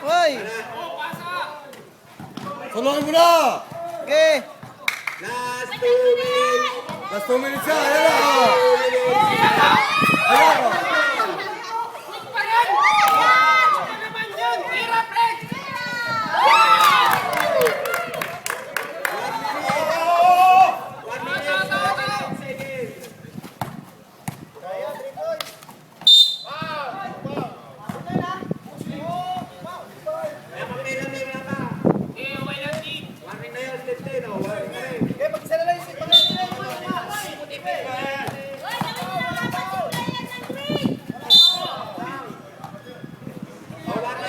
Hoy! Tulungan mo na! Okay! Last 2 minutes. Last 2 minutes siya. Ayan na. Ayan na.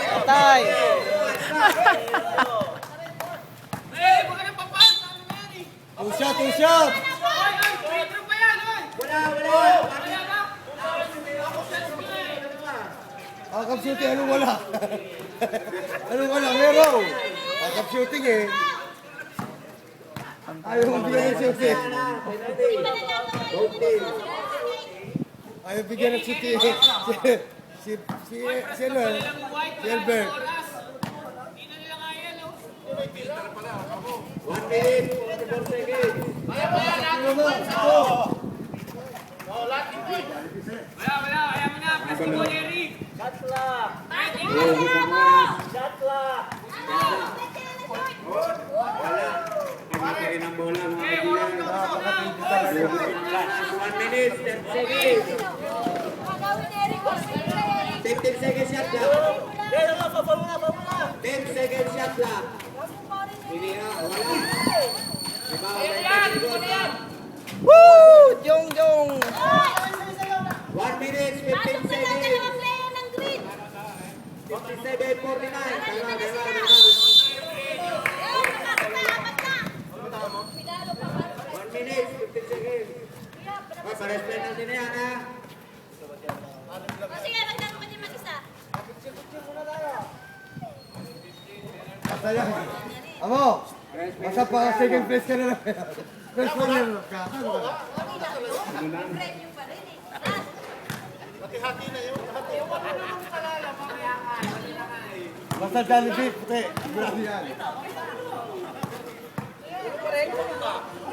Patay! Two shot, two shot. Akap shooting, anong wala? Anong wala? Meron. Akap shooting eh. Ayaw mo bigyan ng shooting. Ayaw bigyan ng shooting. Si Albert. 1 minute, 44 seconds. Pagkakain ang bola mga kaibigan. 1 minute, 10 seconds. 15 seconds shot clock. 10 seconds shot clock. Hindi na, wala. Woo! Jong Jong! 1 minute, 15 seconds. 57, 49. Dalawa. 1 minute, 15 seconds. Pares penalty na yan, ha? Masaya. Amo, masa pa second place ka na lang. First one na lang ka. Basta Jollibee, puti. Grabe yan.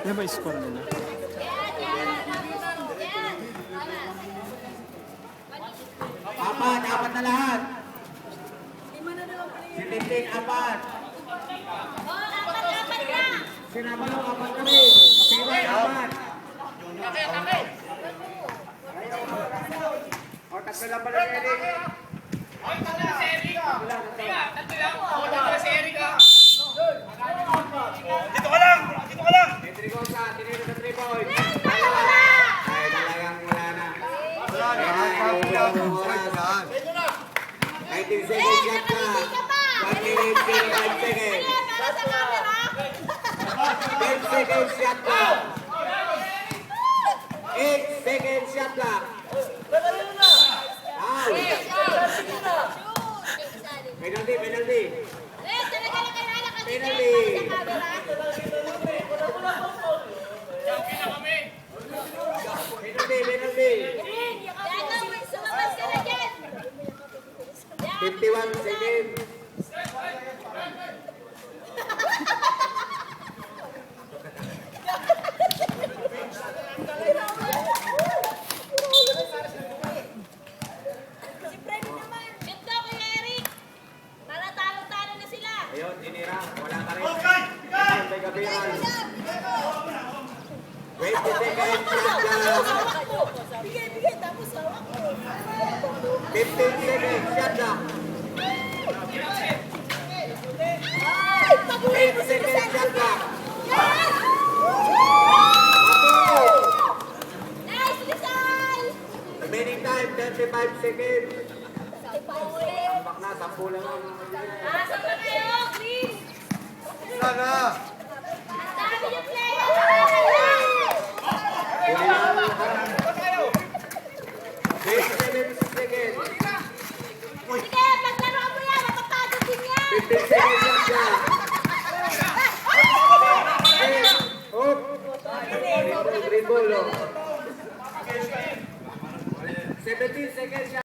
Ano ba yung score nila? Apat na lahat. Si Tinting, apat. Si Nabalong, apat na rin. Si Iway, apat. O, tatlo lang pala si Eric. Enricosa, tiniro na 3 points. Ay, talagang wala na. 19 seconds shot na. 1 minute, 5 seconds. 10 seconds shot na. 8 seconds shot na. Penalty. Penalty. Penalty. 51 seconds. Ayun, tinira. Wala ka rin. May kapiran. 20 seconds. 15 seconds. Shot clock. 10 seconds. Shot clock. Remaining time, 35 seconds. Tambak na, 10 lang ang Sana. 17 seconds.